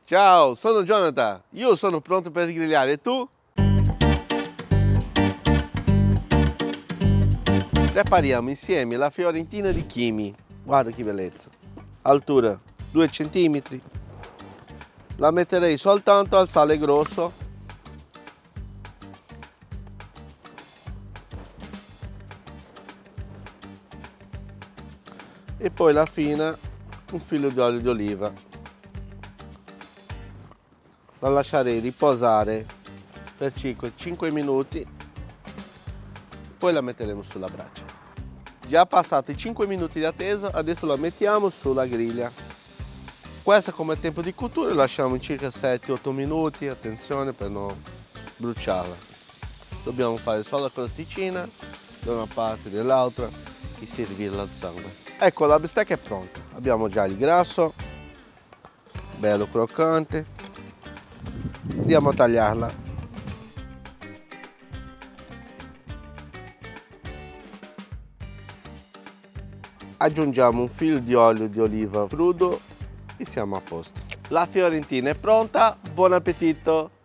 Ciao, sono Jonathan. Io sono pronto per grigliare. E tu? Prepariamo insieme la fiorentina di Kimi. Guarda che bellezza. Altura 2 cm. La metterei soltanto al sale grosso. E poi la fina, un filo di olio di oliva. La lascerei riposare per circa 5 minuti, poi la metteremo sulla brace. Già passati 5 minuti di attesa, adesso la mettiamo sulla griglia. Questa come tempo di cottura lasciamo in circa 7-8 minuti, attenzione per non bruciarla. Dobbiamo fare solo la crosticina da una parte e dall'altra e servirla al sangue. Ecco, la bistecca è pronta. Abbiamo già il grasso, bello croccante. Andiamo a tagliarla. Aggiungiamo un filo di olio di oliva crudo e siamo a posto. La fiorentina è pronta, buon appetito!